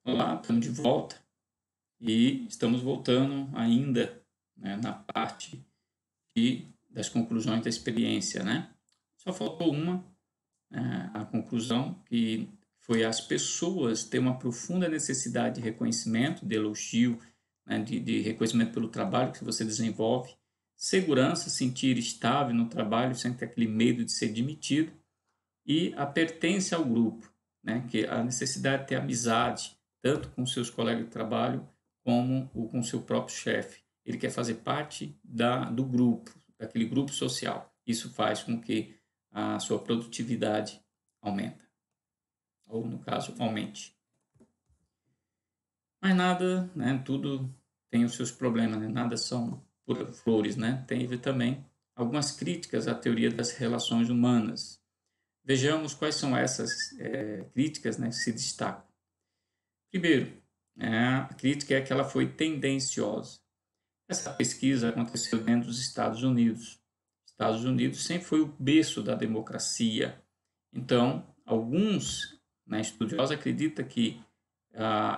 Olá, estamos de volta e estamos voltando ainda, né, na parte das conclusões da experiência, né? Só faltou uma, a conclusão, que foi as pessoas terem uma profunda necessidade de reconhecimento, de elogio, né, de reconhecimento pelo trabalho que você desenvolve, segurança, sentir estável no trabalho sem ter aquele medo de ser demitido, e a pertença ao grupo, né? Que a necessidade de ter amizade, tanto com seus colegas de trabalho como com seu próprio chefe. Ele quer fazer parte do grupo, daquele grupo social. Isso faz com que a sua produtividade aumente, ou no caso, aumente. Mas nada, né? Tudo tem os seus problemas, né? Nada são puras flores, né? Tem também algumas críticas à teoria das relações humanas. Vejamos quais são essas críticas, né, que se destacam. Primeiro, a crítica é que ela foi tendenciosa. Essa pesquisa aconteceu dentro dos Estados Unidos. Estados Unidos sempre foi o berço da democracia. Então, alguns, né, estudiosos acreditam que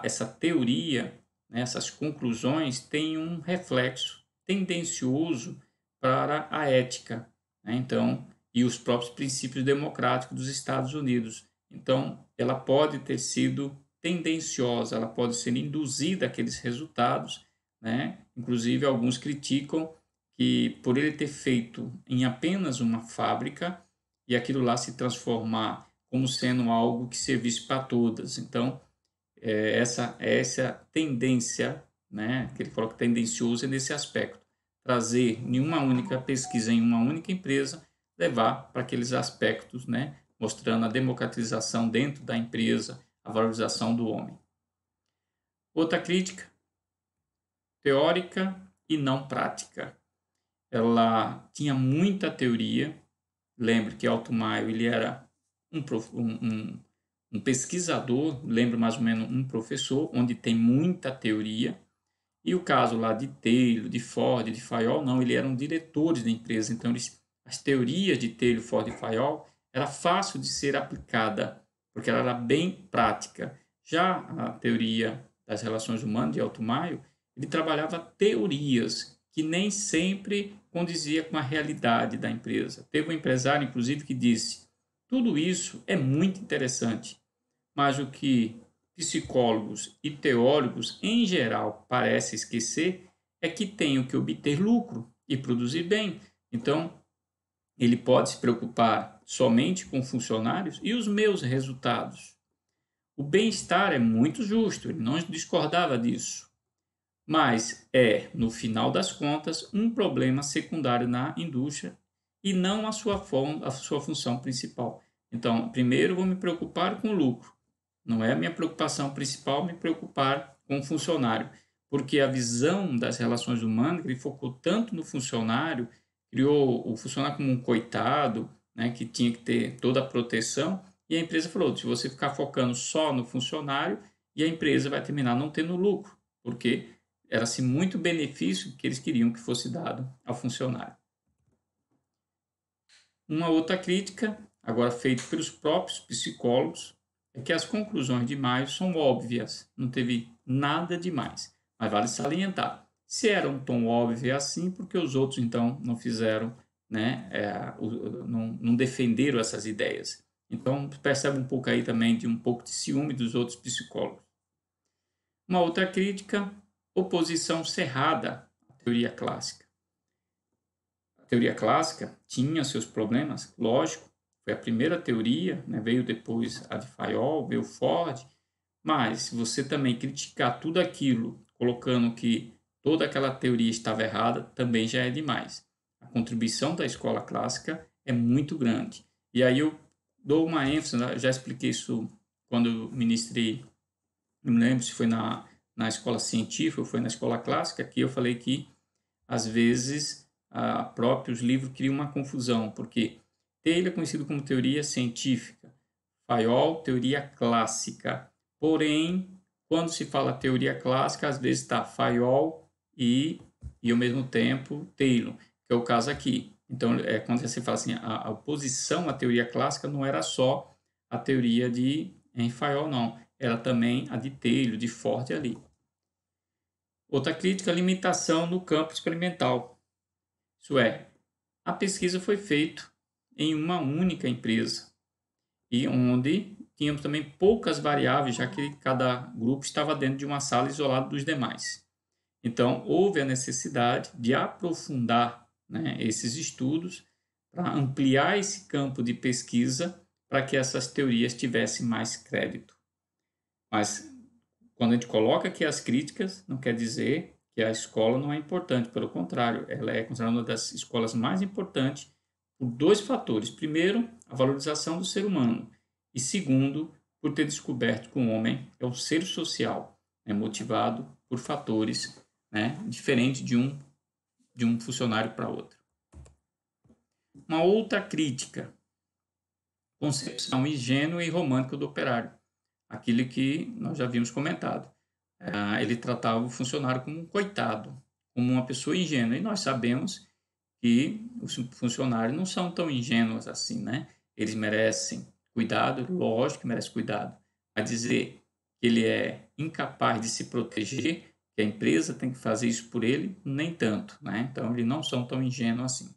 essa teoria, né, essas conclusões têm um reflexo tendencioso para a ética, né? Então, e os próprios princípios democráticos dos Estados Unidos. Então, ela pode ter sido tendenciosa, ela pode ser induzida àqueles resultados, né? Inclusive, alguns criticam que por ele ter feito em apenas uma fábrica e aquilo lá se transformar como sendo algo que servisse para todas. Então, essa tendência, né, que ele coloca tendencioso é nesse aspecto, trazer em uma única pesquisa, em uma única empresa, levar para aqueles aspectos, né, mostrando a democratização dentro da empresa, a valorização do homem. Outra crítica, teórica e não prática. Ela tinha muita teoria. Lembre que Alto Maio ele era um pesquisador, lembro mais ou menos um professor, onde tem muita teoria. E o caso lá de Taylor, de Ford, de Fayol, não, eles eram diretores da empresa, então as teorias de Taylor, Ford e Fayol era fácil de ser aplicada, porque ela era bem prática. Já a teoria das relações humanas de Alto Maio, ele trabalhava teorias que nem sempre condizia com a realidade da empresa. Teve um empresário, inclusive, que disse: tudo isso é muito interessante, mas o que psicólogos e teóricos em geral parecem esquecer é que tenho que obter lucro e produzir bem. Então, ele pode se preocupar somente com funcionários e os meus resultados. O bem-estar é muito justo, ele não discordava disso, mas é, no final das contas, um problema secundário na indústria e não a sua função principal. Então, primeiro vou me preocupar com o lucro. Não é a minha preocupação principal me preocupar com o funcionário, porque a visão das relações humanas, ele focou tanto no funcionário, criou o funcionário como um coitado, né, que tinha que ter toda a proteção, e a empresa falou: se você ficar focando só no funcionário, e a empresa vai terminar não tendo lucro, porque era-se muito benefício que eles queriam que fosse dado ao funcionário. Uma outra crítica, agora feita pelos próprios psicólogos, é que as conclusões de Maio são óbvias, não teve nada demais. Mas vale salientar, se era um tom óbvio assim, porque os outros então não fizeram, né, não defenderam essas ideias. Então percebe um pouco aí também de um pouco de ciúme dos outros psicólogos. Uma outra crítica, oposição cerrada à teoria clássica. A teoria clássica tinha seus problemas, lógico, foi a primeira teoria, né, veio depois a de Fayol, veio Ford, mas se você também criticar tudo aquilo, colocando que toda aquela teoria estava errada, também já é demais. A contribuição da escola clássica é muito grande. E aí eu dou uma ênfase, já expliquei isso quando eu ministrei, não me lembro se foi na escola científica ou foi na escola clássica, que eu falei que, às vezes, próprios livros criam uma confusão, porque Taylor é conhecido como teoria científica, Fayol, teoria clássica. Porém, quando se fala teoria clássica, às vezes está Fayol e, ao mesmo tempo, Taylor, que é o caso aqui. Então, quando você fala assim, a oposição à teoria clássica não era só a teoria em Fayol, não. era também a de Taylor, de Ford ali. Outra crítica, limitação no campo experimental. Isso é, a pesquisa foi feita em uma única empresa e onde tínhamos também poucas variáveis, já que cada grupo estava dentro de uma sala isolada dos demais. Então, houve a necessidade de aprofundar, né, esses estudos para ampliar esse campo de pesquisa para que essas teorias tivessem mais crédito. Mas, quando a gente coloca aqui as críticas, não quer dizer que a escola não é importante, pelo contrário, ela é considerada uma das escolas mais importantes por dois fatores. Primeiro, a valorização do ser humano, e segundo, por ter descoberto que o homem é um ser social, motivado por fatores, diferentes de um funcionário para outro. Uma outra crítica, concepção ingênua e romântica do operário, aquilo que nós já havíamos comentado. Ele tratava o funcionário como um coitado, como uma pessoa ingênua, e nós sabemos que os funcionários não são tão ingênuos assim, né? Eles merecem cuidado, lógico que merecem cuidado, mas dizer que ele é incapaz de se proteger, que a empresa tem que fazer isso por ele, nem tanto, né? Então, eles não são tão ingênuos assim.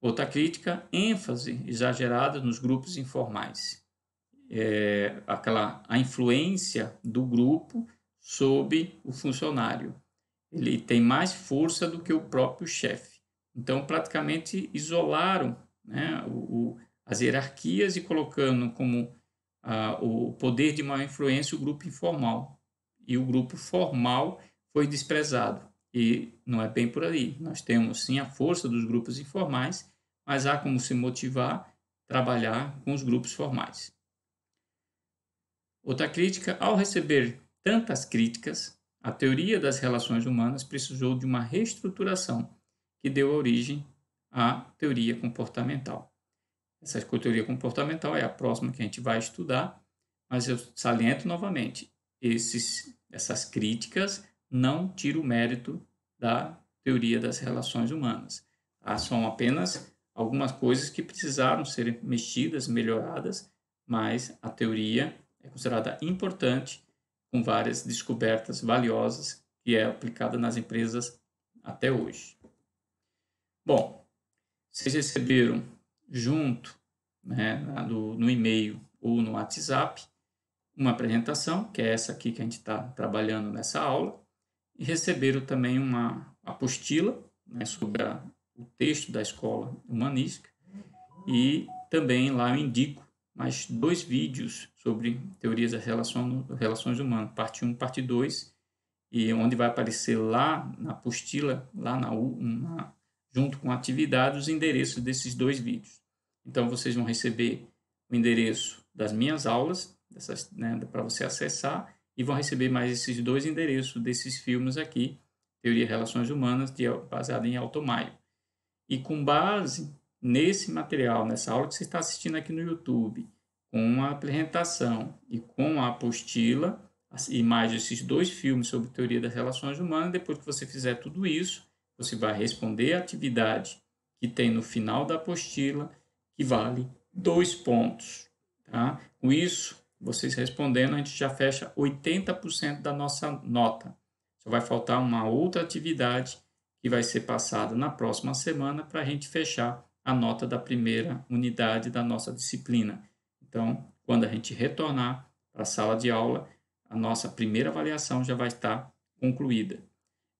Outra crítica, ênfase exagerada nos grupos informais. A influência do grupo sobre o funcionário. Ele tem mais força do que o próprio chefe. Então, praticamente isolaram, né, as hierarquias e colocando como o poder de maior influência o grupo informal. E o grupo formal foi desprezado. E não é bem por aí. Nós temos, sim, a força dos grupos informais, mas há como se motivar, trabalhar com os grupos formais. Outra crítica, ao receber tantas críticas, a teoria das relações humanas precisou de uma reestruturação que deu origem à teoria comportamental. Essa teoria comportamental é a próxima que a gente vai estudar, mas eu saliento novamente, essas críticas não tiram o mérito da teoria das relações humanas. São apenas algumas coisas que precisaram ser mexidas, melhoradas, mas a teoria é considerada importante, com várias descobertas valiosas que é aplicada nas empresas até hoje. Bom, vocês receberam junto, né, no e-mail ou no WhatsApp uma apresentação, que é essa aqui que a gente está trabalhando nessa aula, e receberam também uma apostila, né, sobre o texto da escola humanística, e também lá eu indico mais 2 vídeos sobre teorias das relações humanas, parte 1 e parte 2, e onde vai aparecer lá na apostila, lá junto com a atividade, os endereços desses 2 vídeos. Então, vocês vão receber o endereço das minhas aulas, para você acessar, e vão receber mais esses 2 endereços desses filmes aqui, Teoria de Relações Humanas, baseado em Alto Maio. E com base nesse material, nessa aula que você está assistindo aqui no YouTube, com a apresentação e com a apostila, e mais esses 2 filmes sobre teoria das relações humanas, depois que você fizer tudo isso, você vai responder a atividade que tem no final da apostila, que vale 2 pontos. Tá? Com isso, vocês respondendo, a gente já fecha 80% da nossa nota. Só vai faltar uma outra atividade que vai ser passada na próxima semana para a gente fechar a nota da primeira unidade da nossa disciplina. Então, quando a gente retornar para a sala de aula, a nossa primeira avaliação já vai estar concluída.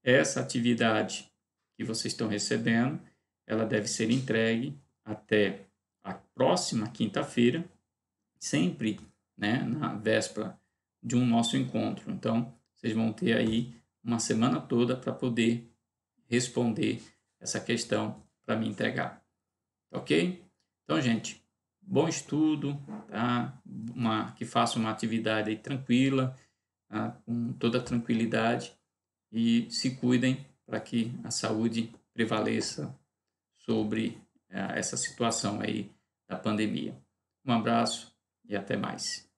Essa atividade que vocês estão recebendo, ela deve ser entregue até a próxima quinta-feira, sempre, né, na véspera de um nosso encontro. Então, vocês vão ter aí uma semana toda para poder responder essa questão para me entregar. Ok? Então, gente, bom estudo, tá? Que faça uma atividade aí tranquila, tá? Com toda tranquilidade, e se cuidem para que a saúde prevaleça sobre essa situação aí da pandemia. Um abraço e até mais.